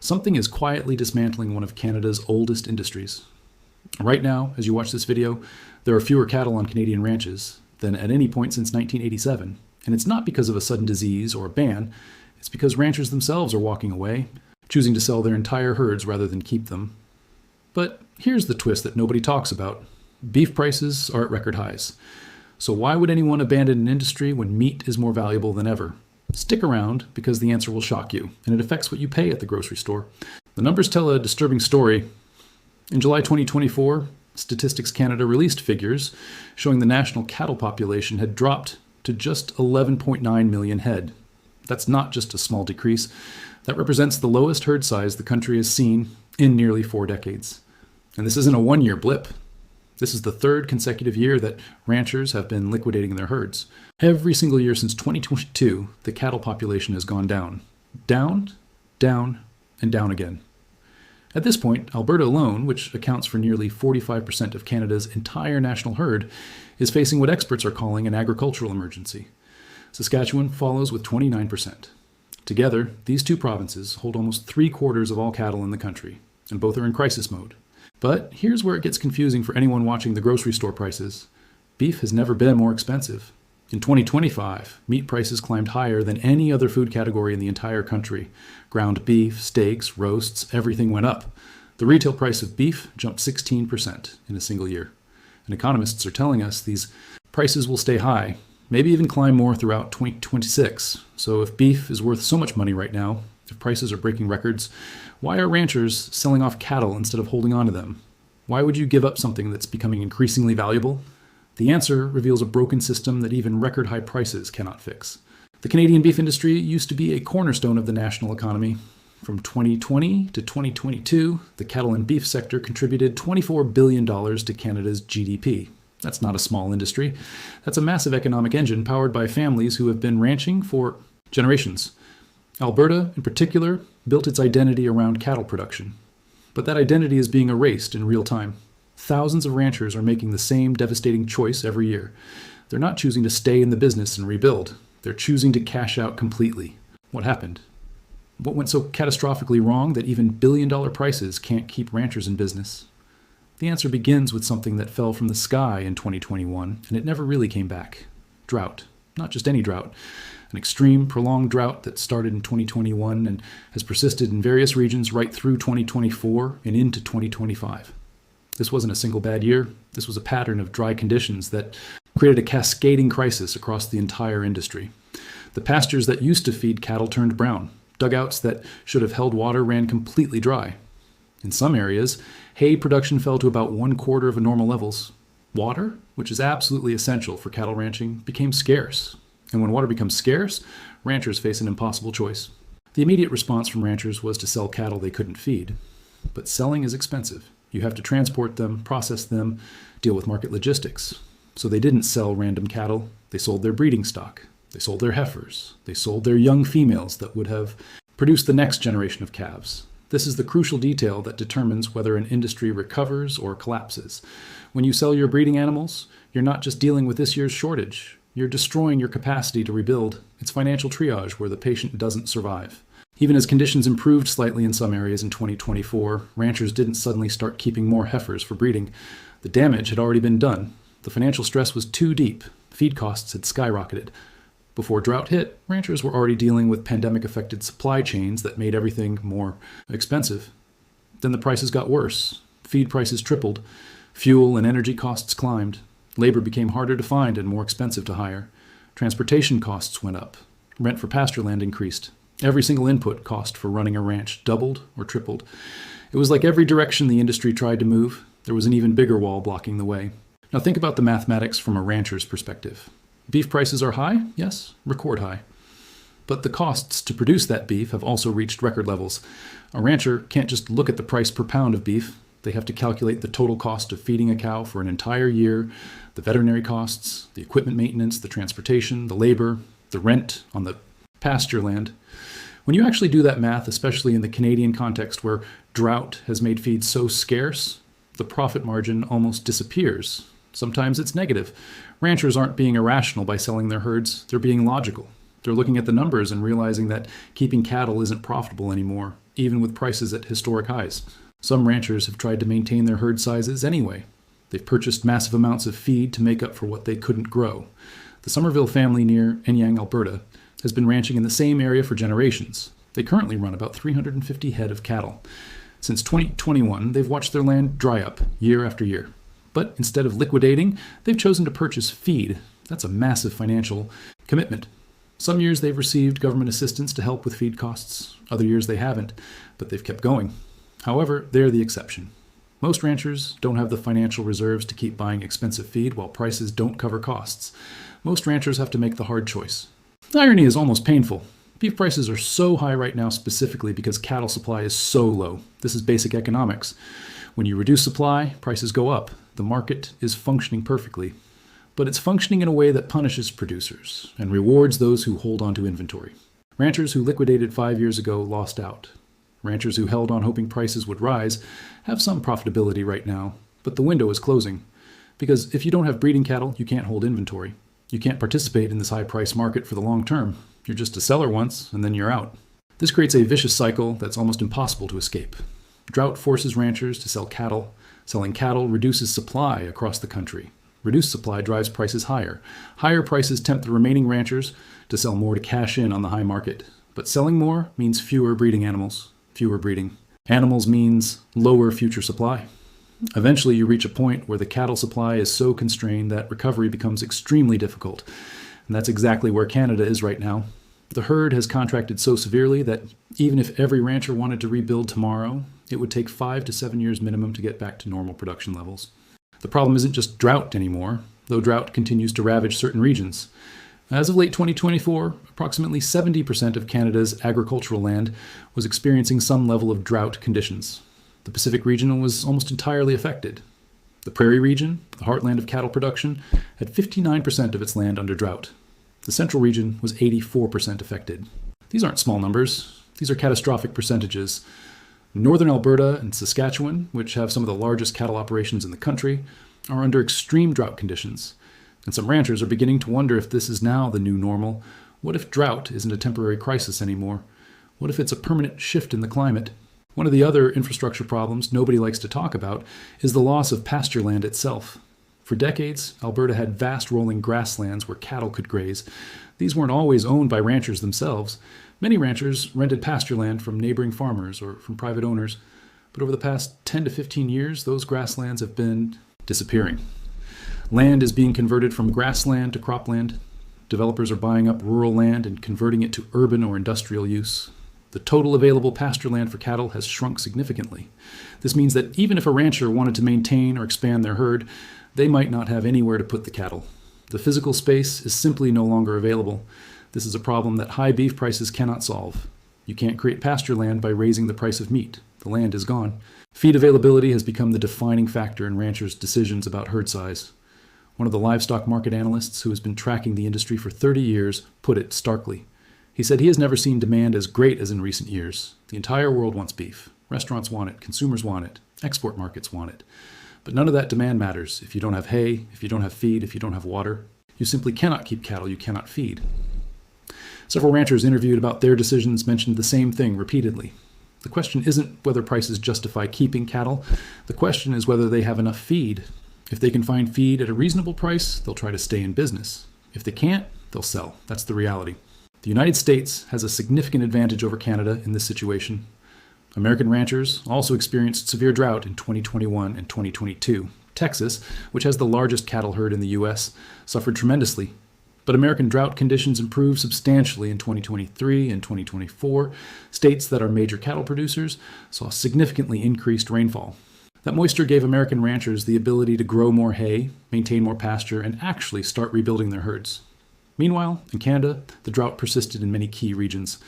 Something is quietly dismantling one of Canada's oldest industries. Right now, as you watch this video, there are fewer cattle on Canadian ranches than at any point since 1987. And it's not because of a sudden disease or a ban, it's because ranchers themselves are walking away, choosing to sell their entire herds rather than keep them. But here's the twist that nobody talks about. Beef prices are at record highs. So why would anyone abandon an industry when meat is more valuable than ever? Stick around because the answer will shock you, and it affects what you pay at the grocery store. The numbers tell a disturbing story. In July 2024, Statistics Canada released figures showing the national cattle population had dropped to just 11.9 million head. That's not just a small decrease. That represents the lowest herd size the country has seen in nearly 4 decades. And this isn't a one-year blip. This is the 3rd consecutive year that ranchers have been liquidating their herds. Every single year since 2022, the cattle population has gone down. Down, down, and down again. At this point, Alberta alone, which accounts for nearly 45% of Canada's entire national herd, is facing what experts are calling an agricultural emergency. Saskatchewan follows with 29%. Together, these two provinces hold almost 3/4 of all cattle in the country, and both are in crisis mode. But here's where it gets confusing for anyone watching the grocery store prices. Beef has never been more expensive. In 2025, meat prices climbed higher than any other food category in the entire country. Ground beef, steaks, roasts, everything went up. The retail price of beef jumped 16% in a single year. And economists are telling us these prices will stay high, maybe even climb more throughout 2026. So if beef is worth so much money right now, if prices are breaking records, why are ranchers selling off cattle instead of holding on to them? Why would you give up something that's becoming increasingly valuable? The answer reveals a broken system that even record high prices cannot fix. The Canadian beef industry used to be a cornerstone of the national economy. From 2020 to 2022, the cattle and beef sector contributed $24 billion to Canada's GDP. That's not a small industry. That's a massive economic engine powered by families who have been ranching for generations. Alberta, in particular, built its identity around cattle production. But that identity is being erased in real time. Thousands of ranchers are making the same devastating choice every year. They're not choosing to stay in the business and rebuild. They're choosing to cash out completely. What happened? What went so catastrophically wrong that even billion-dollar prices can't keep ranchers in business? The answer begins with something that fell from the sky in 2021, and it never really came back. Drought. Not just any drought. An extreme, prolonged drought that started in 2021 and has persisted in various regions right through 2024 and into 2025. This wasn't a single bad year. This was a pattern of dry conditions that created a cascading crisis across the entire industry. The pastures that used to feed cattle turned brown. Dugouts that should have held water ran completely dry. In some areas, hay production fell to about 1/4 of normal levels. Water, which is absolutely essential for cattle ranching, became scarce. And when water becomes scarce, ranchers face an impossible choice. The immediate response from ranchers was to sell cattle they couldn't feed. But selling is expensive. You have to transport them, process them, deal with market logistics. So they didn't sell random cattle. They sold their breeding stock. They sold their heifers. They sold their young females that would have produced the next generation of calves. This is the crucial detail that determines whether an industry recovers or collapses. When you sell your breeding animals, you're not just dealing with this year's shortage. You're destroying your capacity to rebuild. It's financial triage where the patient doesn't survive. Even as conditions improved slightly in some areas in 2024, ranchers didn't suddenly start keeping more heifers for breeding. The damage had already been done. The financial stress was too deep. Feed costs had skyrocketed. Before drought hit, ranchers were already dealing with pandemic-affected supply chains that made everything more expensive. Then the prices got worse. Feed prices tripled. Fuel and energy costs climbed. Labor became harder to find and more expensive to hire. Transportation costs went up. Rent for pasture land increased. Every single input cost for running a ranch doubled or tripled. It was like every direction the industry tried to move, there was an even bigger wall blocking the way. Now think about the mathematics from a rancher's perspective. Beef prices are high? Yes, record high. But the costs to produce that beef have also reached record levels. A rancher can't just look at the price per pound of beef. They have to calculate the total cost of feeding a cow for an entire year, the veterinary costs, the equipment maintenance, the transportation, the labor, the rent on the pasture land. When you actually do that math, especially in the Canadian context where drought has made feed so scarce, the profit margin almost disappears. Sometimes it's negative. Ranchers aren't being irrational by selling their herds. They're being logical. They're looking at the numbers and realizing that keeping cattle isn't profitable anymore. even with prices at historic highs. Some ranchers have tried to maintain their herd sizes anyway. They've purchased massive amounts of feed to make up for what they couldn't grow. The Somerville family near Enyang, Alberta, has been ranching in the same area for generations. They currently run about 350 head of cattle. Since 2021, they've watched their land dry up year after year. But instead of liquidating, they've chosen to purchase feed. That's a massive financial commitment. Some years they've received government assistance to help with feed costs. Other years they haven't, but they've kept going. However, they're the exception. Most ranchers don't have the financial reserves to keep buying expensive feed while prices don't cover costs. Most ranchers have to make the hard choice. The irony is almost painful. Beef prices are so high right now specifically because cattle supply is so low. This is basic economics. When you reduce supply, prices go up. The market is functioning perfectly. But it's functioning in a way that punishes producers and rewards those who hold on to inventory. Ranchers who liquidated 5 years ago lost out. Ranchers who held on hoping prices would rise have some profitability right now, but the window is closing. Because if you don't have breeding cattle, you can't hold inventory. You can't participate in this high-price market for the long term. You're just a seller once, and then you're out. This creates a vicious cycle that's almost impossible to escape. Drought forces ranchers to sell cattle. Selling cattle reduces supply across the country. Reduced supply drives prices higher. Higher prices tempt the remaining ranchers to sell more to cash in on the high market. But selling more means fewer breeding animals. Fewer breeding animals means lower future supply. Eventually, you reach a point where the cattle supply is so constrained that recovery becomes extremely difficult. And that's exactly where Canada is right now. The herd has contracted so severely that even if every rancher wanted to rebuild tomorrow, it would take 5 to 7 years minimum to get back to normal production levels. The problem isn't just drought anymore, though drought continues to ravage certain regions. As of late 2024, approximately 70% of Canada's agricultural land was experiencing some level of drought conditions. The Pacific region was almost entirely affected. The Prairie region, the heartland of cattle production, had 59% of its land under drought. The Central region was 84% affected. These aren't small numbers. These are catastrophic percentages. Northern Alberta and Saskatchewan, which have some of the largest cattle operations in the country, are under extreme drought conditions. And some ranchers are beginning to wonder if this is now the new normal. What if drought isn't a temporary crisis anymore? What if it's a permanent shift in the climate? One of the other infrastructure problems nobody likes to talk about is the loss of pasture land itself. For decades, Alberta had vast rolling grasslands where cattle could graze. These weren't always owned by ranchers themselves. Many ranchers rented pasture land from neighboring farmers or from private owners. But over the past 10 to 15 years, those grasslands have been disappearing. Land is being converted from grassland to cropland. Developers are buying up rural land and converting it to urban or industrial use. The total available pasture land for cattle has shrunk significantly. This means that even if a rancher wanted to maintain or expand their herd, they might not have anywhere to put the cattle. The physical space is simply no longer available. This is a problem that high beef prices cannot solve. You can't create pasture land by raising the price of meat. The land is gone. Feed availability has become the defining factor in ranchers' decisions about herd size. One of the livestock market analysts who has been tracking the industry for 30 years put it starkly. He said he has never seen demand as great as in recent years. The entire world wants beef. Restaurants want it. Consumers want it. Export markets want it. But none of that demand matters if you don't have hay, if you don't have feed, if you don't have water. You simply cannot keep cattle you cannot feed. Several ranchers interviewed about their decisions mentioned the same thing repeatedly. The question isn't whether prices justify keeping cattle. The question is whether they have enough feed. If they can find feed at a reasonable price, they'll try to stay in business. If they can't, they'll sell. That's the reality. The United States has a significant advantage over Canada in this situation. American ranchers also experienced severe drought in 2021 and 2022. Texas, which has the largest cattle herd in the U.S., suffered tremendously. But American drought conditions improved substantially in 2023 and 2024. States that are major cattle producers saw significantly increased rainfall. That moisture gave American ranchers the ability to grow more hay, maintain more pasture, and actually start rebuilding their herds. Meanwhile, in Canada, the drought persisted in many key regions.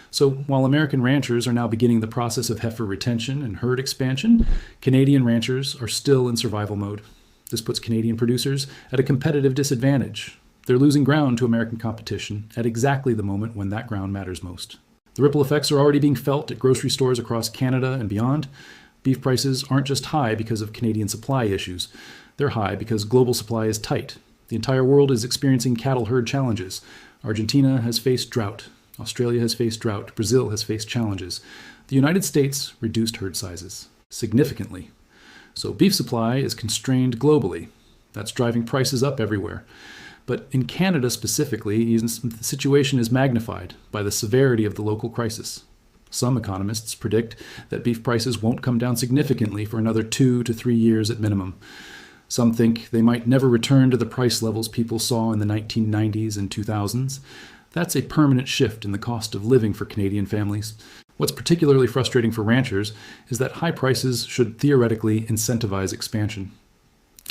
So while American ranchers are now beginning the process of heifer retention and herd expansion, Canadian ranchers are still in survival mode. This puts Canadian producers at a competitive disadvantage. They're losing ground to American competition at exactly the moment when that ground matters most. The ripple effects are already being felt at grocery stores across Canada and beyond. Beef prices aren't just high because of Canadian supply issues. They're high because global supply is tight. The entire world is experiencing cattle herd challenges. Argentina has faced drought. Australia has faced drought. Brazil has faced challenges. The United States reduced herd sizes significantly. So beef supply is constrained globally. That's driving prices up everywhere. But in Canada specifically, the situation is magnified by the severity of the local crisis. Some economists predict that beef prices won't come down significantly for another 2 to 3 years at minimum. Some think they might never return to the price levels people saw in the 1990s and 2000s. That's a permanent shift in the cost of living for Canadian families. What's particularly frustrating for ranchers is that high prices should theoretically incentivize expansion.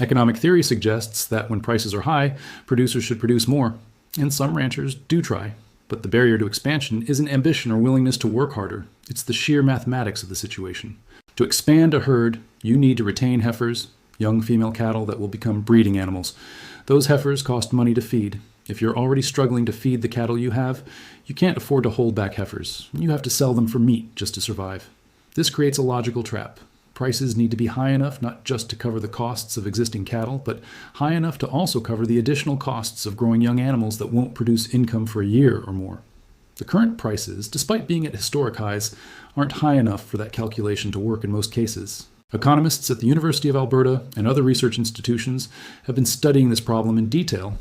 Economic theory suggests that when prices are high, producers should produce more, and some ranchers do try. But the barrier to expansion isn't ambition or willingness to work harder. It's the sheer mathematics of the situation. To expand a herd, you need to retain heifers, young female cattle that will become breeding animals. Those heifers cost money to feed. If you're already struggling to feed the cattle you have, you can't afford to hold back heifers. You have to sell them for meat just to survive. This creates a logical trap. Prices need to be high enough not just to cover the costs of existing cattle, but high enough to also cover the additional costs of growing young animals that won't produce income for a year or more. The current prices, despite being at historic highs, aren't high enough for that calculation to work in most cases. Economists at the University of Alberta and other research institutions have been studying this problem in detail.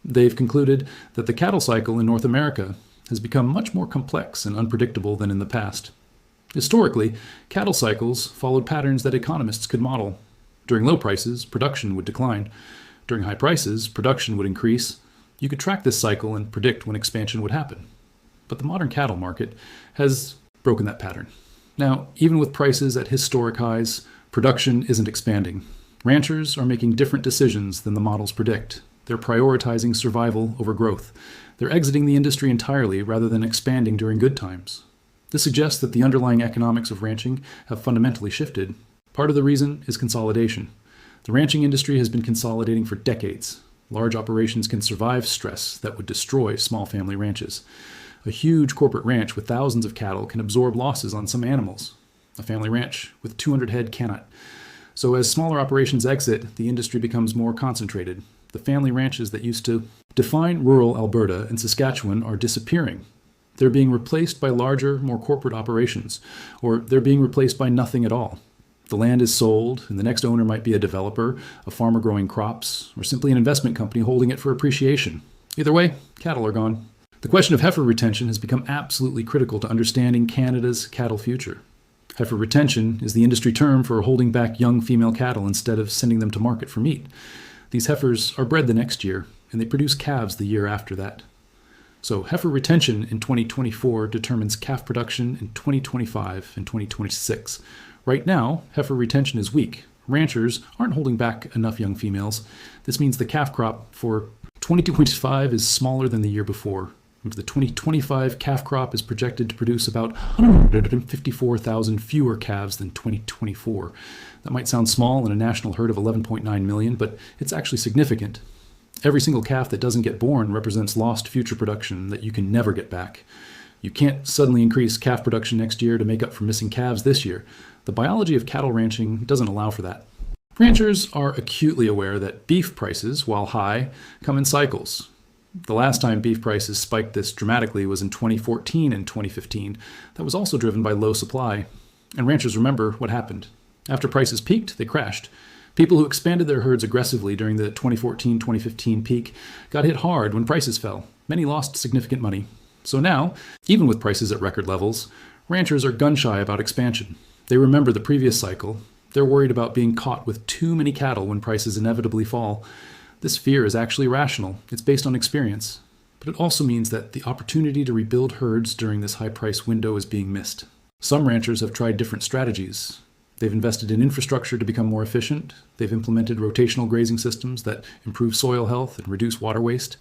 They've concluded that the cattle cycle in North America has become much more complex and unpredictable than in the past. Historically, cattle cycles followed patterns that economists could model. During low prices, production would decline. During high prices, production would increase. You could track this cycle and predict when expansion would happen. But the modern cattle market has broken that pattern. Now, even with prices at historic highs, production isn't expanding. Ranchers are making different decisions than the models predict. They're prioritizing survival over growth. They're exiting the industry entirely rather than expanding during good times. This suggests that the underlying economics of ranching have fundamentally shifted. Part of the reason is consolidation. The ranching industry has been consolidating for decades. Large operations can survive stress that would destroy small family ranches. A huge corporate ranch with thousands of cattle can absorb losses on some animals. A family ranch with 200 head cannot. So as smaller operations exit, the industry becomes more concentrated. The family ranches that used to define rural Alberta and Saskatchewan are disappearing. They're being replaced by larger, more corporate operations, or they're being replaced by nothing at all. The land is sold, and the next owner might be a developer, a farmer growing crops, or simply an investment company holding it for appreciation. Either way, cattle are gone. The question of heifer retention has become absolutely critical to understanding Canada's cattle future. Heifer retention is the industry term for holding back young female cattle instead of sending them to market for meat. These heifers are bred the next year, and they produce calves the year after that. So heifer retention in 2024 determines calf production in 2025 and 2026. Right now, heifer retention is weak. Ranchers aren't holding back enough young females. This means the calf crop for 2025 is smaller than the year before. The 2025 calf crop is projected to produce about 154,000 fewer calves than 2024. That might sound small in a national herd of 11.9 million, but it's actually significant. Every single calf that doesn't get born represents lost future production that you can never get back. You can't suddenly increase calf production next year to make up for missing calves this year. The biology of cattle ranching doesn't allow for that. Ranchers are acutely aware that beef prices, while high, come in cycles. The last time beef prices spiked this dramatically was in 2014 and 2015. That was also driven by low supply. And ranchers remember what happened. After prices peaked, they crashed. People who expanded their herds aggressively during the 2014-2015 peak got hit hard when prices fell. Many lost significant money. So now, even with prices at record levels, ranchers are gun-shy about expansion. They remember the previous cycle. They're worried about being caught with too many cattle when prices inevitably fall. This fear is actually rational. It's based on experience. But it also means that the opportunity to rebuild herds during this high-price window is being missed. Some ranchers have tried different strategies. They've invested in infrastructure to become more efficient. They've implemented rotational grazing systems that improve soil health and reduce water waste.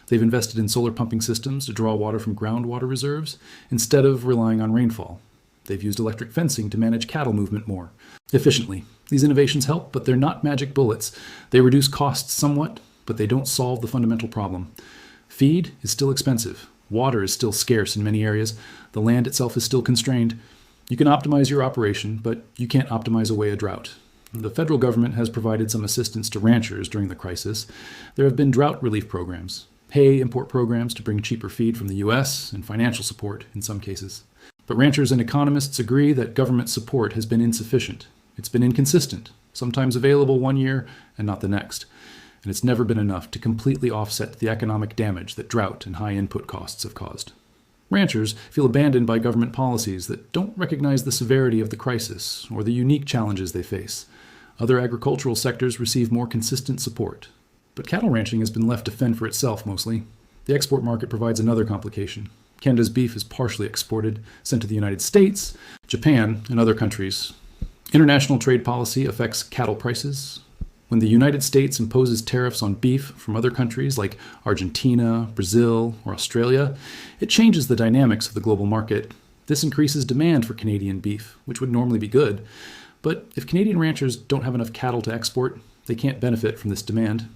They've invested in solar pumping systems to draw water from groundwater reserves instead of relying on rainfall. They've used electric fencing to manage cattle movement more efficiently. These innovations help, but they're not magic bullets. They reduce costs somewhat, but they don't solve the fundamental problem. Feed is still expensive. Water is still scarce in many areas. The land itself is still constrained. You can optimize your operation, but you can't optimize away a drought. The federal government has provided some assistance to ranchers during the crisis. There have been drought relief programs, hay import programs to bring cheaper feed from the U.S., and financial support in some cases. But ranchers and economists agree that government support has been insufficient. It's been inconsistent, sometimes available one year and not the next. And it's never been enough to completely offset the economic damage that drought and high input costs have caused. Ranchers feel abandoned by government policies that don't recognize the severity of the crisis or the unique challenges they face. Other agricultural sectors receive more consistent support. But cattle ranching has been left to fend for itself mostly. The export market provides another complication. Canada's beef is partially exported, sent to the United States, Japan, and other countries. International trade policy affects cattle prices. When the United States imposes tariffs on beef from other countries like Argentina, Brazil, or Australia, it changes the dynamics of the global market. This increases demand for Canadian beef, which would normally be good. But if Canadian ranchers don't have enough cattle to export, they can't benefit from this demand.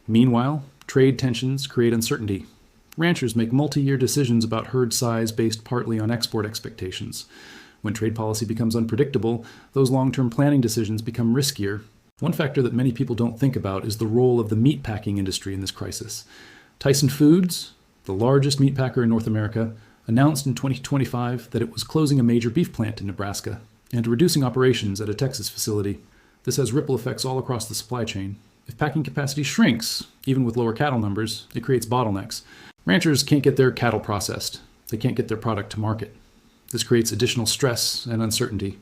Meanwhile, trade tensions create uncertainty. Ranchers make multi-year decisions about herd size based partly on export expectations. When trade policy becomes unpredictable, those long-term planning decisions become riskier. One factor that many people don't think about is the role of the meatpacking industry in this crisis. Tyson Foods, the largest meatpacker in North America, announced in 2025 that it was closing a major beef plant in Nebraska and reducing operations at a Texas facility. This has ripple effects all across the supply chain. If packing capacity shrinks, even with lower cattle numbers, it creates bottlenecks. Ranchers can't get their cattle processed. They can't get their product to market. This creates additional stress and uncertainty.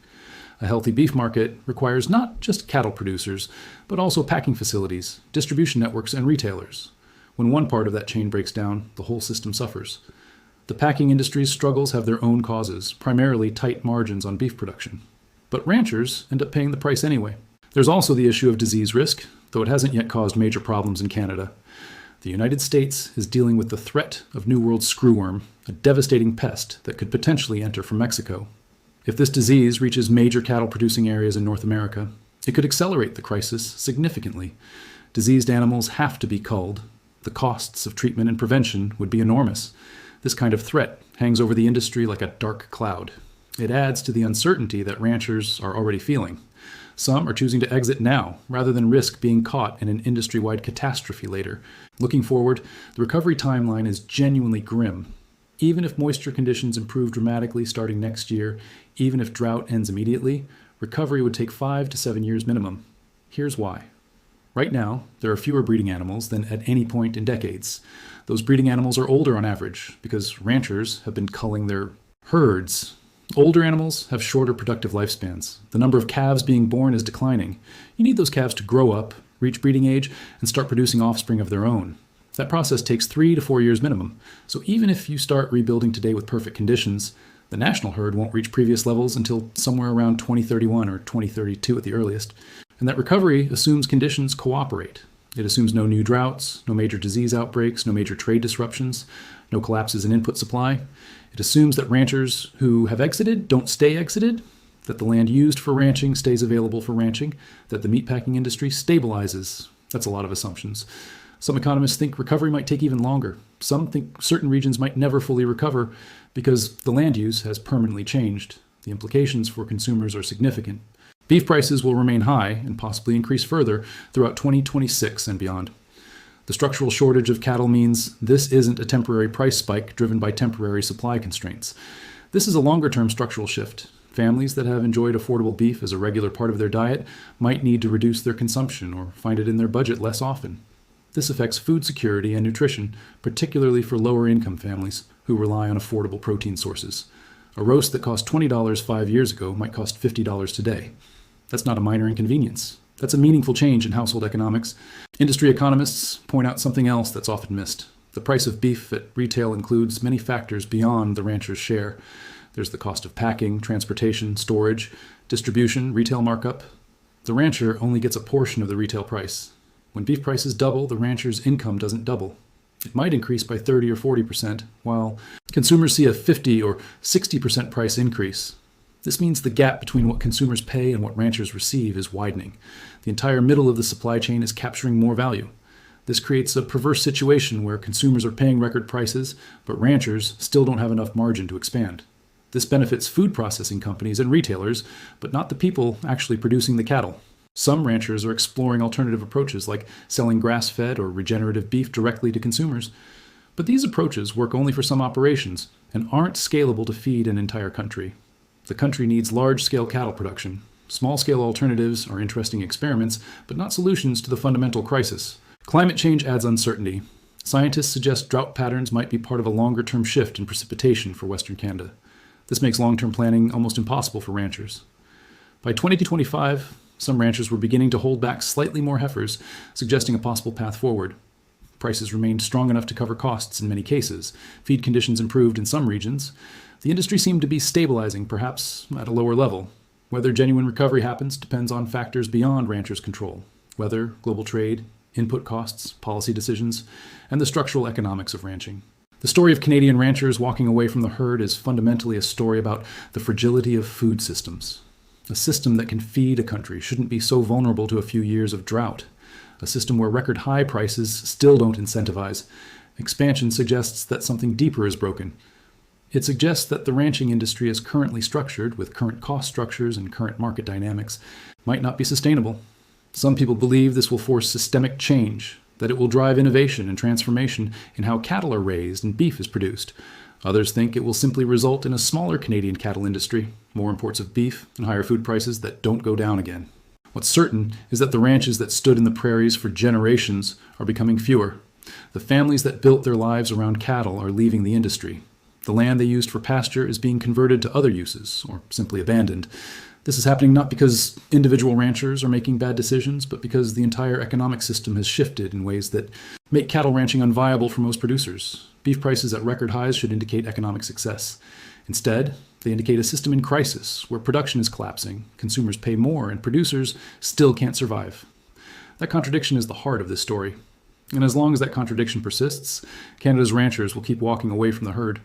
A healthy beef market requires not just cattle producers, but also packing facilities, distribution networks, and retailers. When one part of that chain breaks down, the whole system suffers. The packing industry's struggles have their own causes, primarily tight margins on beef production. But ranchers end up paying the price anyway. There's also the issue of disease risk, though it hasn't yet caused major problems in Canada. The United States is dealing with the threat of New World screwworm, a devastating pest that could potentially enter from Mexico. If this disease reaches major cattle-producing areas in North America, it could accelerate the crisis significantly. Diseased animals have to be culled. The costs of treatment and prevention would be enormous. This kind of threat hangs over the industry like a dark cloud. It adds to the uncertainty that ranchers are already feeling. Some are choosing to exit now, rather than risk being caught in an industry-wide catastrophe later. Looking forward, the recovery timeline is genuinely grim. Even if moisture conditions improve dramatically starting next year, even if drought ends immediately, recovery would take 5 to 7 years minimum. Here's why. Right now, there are fewer breeding animals than at any point in decades. Those breeding animals are older on average because ranchers have been culling their herds. Older animals have shorter productive lifespans. The number of calves being born is declining. You need those calves to grow up, reach breeding age, and start producing offspring of their own. That process takes 3 to 4 years minimum. So even if you start rebuilding today with perfect conditions, the national herd won't reach previous levels until somewhere around 2031 or 2032 at the earliest. And that recovery assumes conditions cooperate. It assumes no new droughts, no major disease outbreaks, no major trade disruptions, no collapses in input supply. It assumes that ranchers who have exited don't stay exited, that the land used for ranching stays available for ranching, that the meatpacking industry stabilizes. That's a lot of assumptions. Some economists think recovery might take even longer. Some think certain regions might never fully recover because the land use has permanently changed. The implications for consumers are significant. Beef prices will remain high and possibly increase further throughout 2026 and beyond. The structural shortage of cattle means this isn't a temporary price spike driven by temporary supply constraints. This is a longer-term structural shift. Families that have enjoyed affordable beef as a regular part of their diet might need to reduce their consumption or find it in their budget less often. This affects food security and nutrition, particularly for lower-income families who rely on affordable protein sources. A roast that cost $20 5 years ago might cost $50 today. That's not a minor inconvenience. That's a meaningful change in household economics. Industry economists point out something else that's often missed. The price of beef at retail includes many factors beyond the rancher's share. There's the cost of packing, transportation, storage, distribution, retail markup. The rancher only gets a portion of the retail price. When beef prices double, the rancher's income doesn't double. It might increase by 30 or 40%, while consumers see a 50 or 60% price increase. This means the gap between what consumers pay and what ranchers receive is widening. The entire middle of the supply chain is capturing more value. This creates a perverse situation where consumers are paying record prices, but ranchers still don't have enough margin to expand. This benefits food processing companies and retailers, but not the people actually producing the cattle. Some ranchers are exploring alternative approaches like selling grass-fed or regenerative beef directly to consumers. But these approaches work only for some operations and aren't scalable to feed an entire country. The country needs large-scale cattle production. Small-scale alternatives are interesting experiments, but not solutions to the fundamental crisis. Climate change adds uncertainty. Scientists suggest drought patterns might be part of a longer-term shift in precipitation for Western Canada. This makes long-term planning almost impossible for ranchers. By 2025, some ranchers were beginning to hold back slightly more heifers, suggesting a possible path forward. Prices remained strong enough to cover costs in many cases. Feed conditions improved in some regions. The industry seemed to be stabilizing, perhaps at a lower level. Whether genuine recovery happens depends on factors beyond ranchers' control: weather, global trade, input costs, policy decisions, and the structural economics of ranching. The story of Canadian ranchers walking away from the herd is fundamentally a story about the fragility of food systems. A system that can feed a country shouldn't be so vulnerable to a few years of drought. A system where record high prices still don't incentivize. Expansion suggests that something deeper is broken. It suggests that the ranching industry as currently structured, with current cost structures and current market dynamics, might not be sustainable. Some people believe this will force systemic change, that it will drive innovation and transformation in how cattle are raised and beef is produced. Others think it will simply result in a smaller Canadian cattle industry, more imports of beef, and higher food prices that don't go down again. What's certain is that the ranches that stood in the prairies for generations are becoming fewer. The families that built their lives around cattle are leaving the industry. The land they used for pasture is being converted to other uses, or simply abandoned. This is happening not because individual ranchers are making bad decisions, but because the entire economic system has shifted in ways that make cattle ranching unviable for most producers. Beef prices at record highs should indicate economic success. Instead, they indicate a system in crisis where production is collapsing, consumers pay more, and producers still can't survive. That contradiction is the heart of this story. And as long as that contradiction persists, Canada's ranchers will keep walking away from the herd.